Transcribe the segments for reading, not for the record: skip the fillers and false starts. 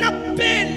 90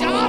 4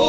2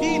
3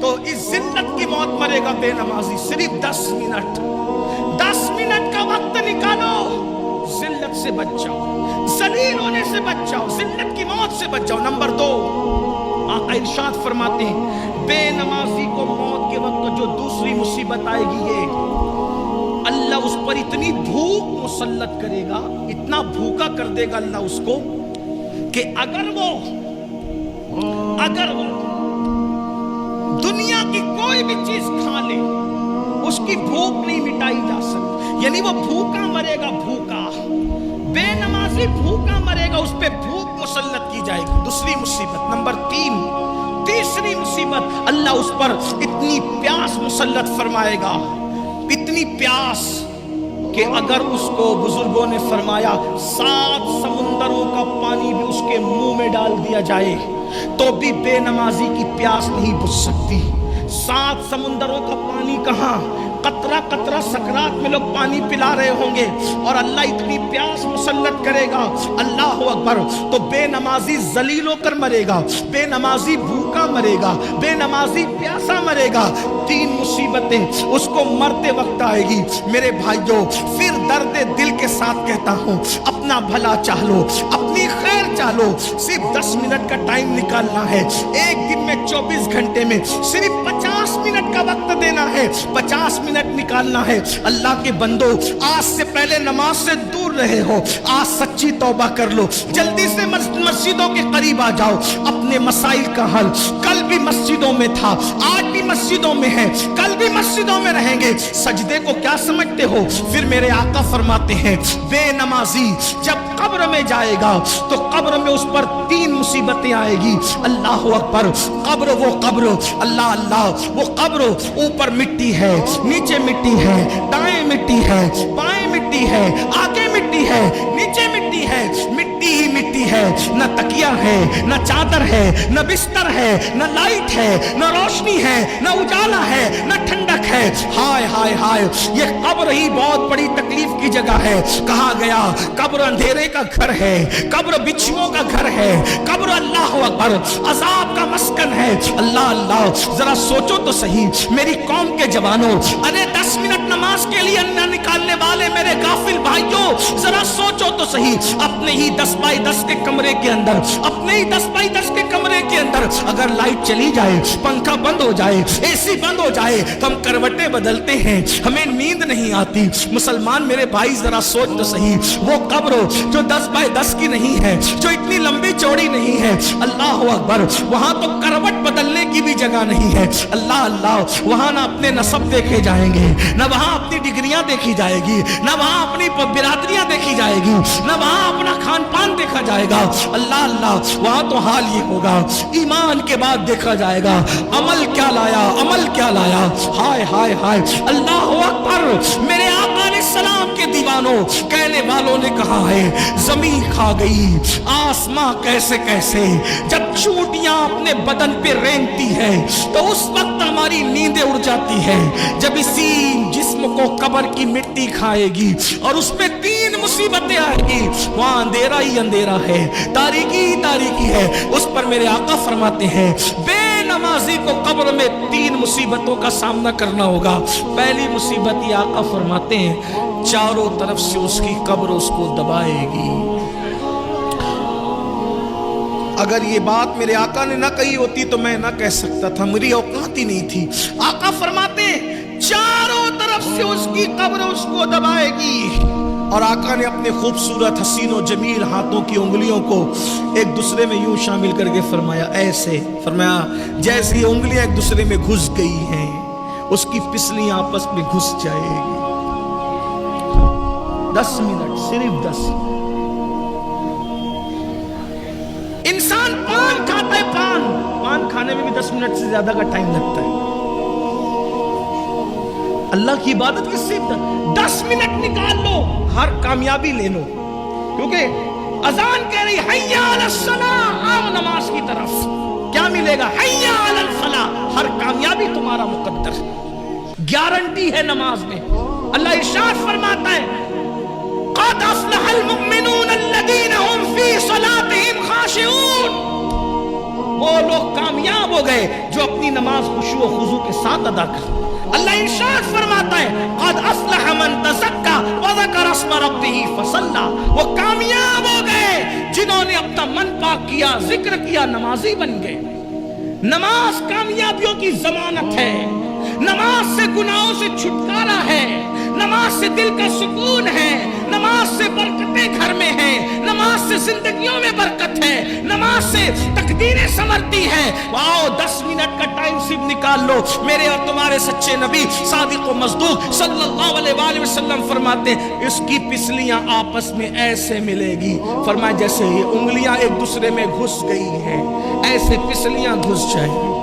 تو اس ذلت کی موت مرے گا بے نمازی. صرف 10 منٹ کا وقت نکالو, ذلت سے بچ جاؤ, ذلیل ہونے سے بچ جاؤ, ذلت کی موت سے بچ جاؤ. نمبر 2, آقا ارشاد فرماتے ہیں بے نمازی کو موت کے وقت جو دوسری مصیبت آئے گی, یہ اللہ اس پر اتنی بھوک مسلط کرے گا, اتنا بھوکا کر دے گا اللہ اس کو کہ اگر وہ دنیا کی کوئی بھی چیز کھا لے اس کی بھوک نہیں مٹائی جا سکتی. یعنی وہ بھوکا مرے گا, بھوکا. بے نمازی بھوکا مرے گا, اس پہ بھوک مسلط کی جائے گی. دوسری مصیبت. نمبر 3, تیسری مصیبت, اللہ اس پر اتنی پیاس مسلط فرمائے گا, اتنی پیاس کہ اگر اس کو بزرگوں نے فرمایا 7 سمندروں کا پانی بھی اس کے منہ میں ڈال دیا جائے تو بھی بے نمازی کی پیاس نہیں بجھ سکتی. 7 سمندروں کا پانی کہاں, قطرہ قطرہ سکرات میں لوگ پانی پلا رہے ہوں گے, اور اللہ اتنی پیاس مسلط کرے گا, اللہ اکبر, تو بے نمازی ذلیل ہو کر مرے گا, بے نمازی بھوکا مرے گا, بے نمازی پیاسا مرے گا. 3 مصیبتیں اس کو مرتے وقت آئے گی. میرے بھائیوں, پھر درد دل کے ساتھ کہتا ہوں, اپنا بھلا چاہ لو, اپنی خیر چاہ لو. صرف 10 منٹ کا ٹائم نکالنا ہے, ایک دن میں 24 گھنٹے میں صرف 50 منٹ کا وقت دینا ہے, 50 منٹ نکالنا ہے. اللہ کے بندو, آج سے پہلے نماز سے دور رہے ہو, آج سچی توبہ کر لو, جلدی سے مسجدوں کے قریب آ جاؤ. اپنے مسائل کا حل, کل بھی مسجدوں میں تھا, آج بھی مسجدوں میں ہے, کل بھی مسجدوں میں رہیں گے. سجدے کو کیا سمجھتے ہو؟ پھر میرے آقا فرماتے ہیں بے نمازی جب قبر میں جائے گا تو قبر میں اس پر 3 مصیبتیں آئے گی. اللہ اکبر. قبر, وہ قبر, اللہ اللہ, وہ قبر اوپر مٹی ہے, نیچے مٹی ہے, دائیں مٹی ہے, بائیں مٹی ہے, آگے مٹی ہے, نیچے مٹی ہے, مٹی ہی مٹی ہے. نہ تکیہ ہے, نہ چادر ہے, نہ بستر ہے, نہ لائٹ ہے, نہ روشنی ہے, نہ اجالا ہے, نہ ٹھنڈک ہے. ہائے ہائے ہائے, یہ قبر ہی بہت بڑی تکلیف کی جگہ ہے. کہا گیا قبر اندھیرے کا گھر ہے, قبر بچھوؤں کا گھر ہے, قبر اللہ اکبر عذاب کا مسکن ہے. اللہ اللہ, ذرا سوچو تو صحیح میری قوم کے جوانوں, ارے 10 منٹ نماز کے لیے نہ نکالنے والے میرے غافل بھائیوں, ذرا سوچو تو صحیح. اپنے ہی 10 بائی 10 کے کمرے کے اندر, اپنے ہی 10 بائی 10 کے کمرے کے اندر اگر لائٹ چلی جائے, پنکھا بند ہو جائے, اے سی بند ہو جائے تو ہم کروٹیں بدلتے ہیں, ہمیں نیند نہیں آتی. مسلمان میرے بھائی ذرا سوچ تو صحیح, وہ قبر جو 10 بائی 10 کی نہیں ہے, جو اتنی لمبی چوڑی نہیں ہے, اللہ اکبر, وہاں تو کروٹ بدلنے کی بھی جگہ نہیں ہے. اللہ اللہ, وہاں نہ اپنے نسب دیکھے جائیں گے, نہ وہاں اپنی ڈگریاں دیکھی جائے گی, نہ وہاں اپنی برادریاں دیکھی جائے گی, نہ وہاں اپنا کھان پان دیکھا جائے گا. اللہ اللہ, وہاں تو حال یہ ہوگا, ایمان کے بعد دیکھا جائے گا عمل کیا لایا, عمل کیا لایا. ہائے ہائے ہائے, اللہ اکبر. میرے آقا علیہ السلام کے دیوانوں, کہنے والوں نے کہا ہے زمین کھا گئی, آسماں کیسے کیسے, جب چوٹیاں اپنے بدن پہ رینگتی ہے تو اس وقت ہماری نیندیں اڑ جاتی ہے. جب اسی جسم کو قبر کی مٹی کھائے گی اور اس پہ 3 مصیبتیں آئے گی, وہاں اندھیرا ہی اندھیرا ہے, تاریکی ہی تاریکی ہے. اس پر میرے آقا فرماتے ہیں بے نمازی کو قبر میں 3 مصیبتوں کا سامنا کرنا ہوگا. پہلی مصیبت یہ آقا فرماتے ہیں چاروں طرف سے اس کی قبر اس کو دبائے گی. اگر یہ بات میرے آقا نے نہ کہی ہوتی تو میں نہ کہہ سکتا تھا, میری اوقات ہی نہیں تھی. آقا فرماتے ہیں چاروں طرف سے اس کی قبر اس کو دبائے گی. اور آقا نے اپنے خوبصورت حسین و جمیل ہاتھوں کی انگلیوں کو ایک دوسرے میں یوں شامل کر کے فرمایا, ایسے فرمایا جیسے یہ انگلیاں ایک دوسرے میں گھس گئی ہیں, اس کی پسلی آپس میں گھس جائے گی. 10 منٹ, صرف 10. انسان پان کھاتا ہے, پان کھانے میں بھی 10 منٹ سے زیادہ کا ٹائم لگتا ہے. اللہ کی عبادت کس سے 10 منٹ نکال لو, ہر کامیابی لے لو, کیونکہ اذان کہہ رہی حی علی الصلاۃ, آؤ نماز کی طرف. کیا ملے گا؟ حی علی الفلاح, ہر کامیابی تمہارا مقدر, گارنٹی ہے نماز میں. اللہ ارشاد فرماتا ہے قد افلح المؤمنون الذین هم فی صلاتهم خاشعون. وہ لوگ کامیاب ہو گئے جو اپنی نماز خشوع و خضوع کے ساتھ ادا کرتے. اللہ ارشاد فرماتا ہے قد افلح من تزکا وذکر اسم ربہ فصلی. وہ کامیاب ہو گئے جنہوں نے اپنا من پاک کیا, ذکر کیا, نمازی بن گئے. نماز کامیابیوں کی ضمانت ہے. نماز سے گناہوں سے چھٹکارا ہے. نماز سے دل کا سکون ہے. نماز سے برکتیں گھر میں ہیں. نماز سے زندگیوں میں برکت ہے. نماز سے تقدیریں سنورتی ہیں. آؤ 10 منٹ کا ٹائم صرف نکال لو. میرے اور تمہارے سچے نبی صادق و مصدوق صلی اللہ علیہ وآلہ وسلم فرماتے ہیں اس کی پسلیاں آپس میں ایسے ملے گی, فرمایا جیسے یہ انگلیاں ایک دوسرے میں گھس گئی ہیں ایسے پسلیاں گھس جائیں.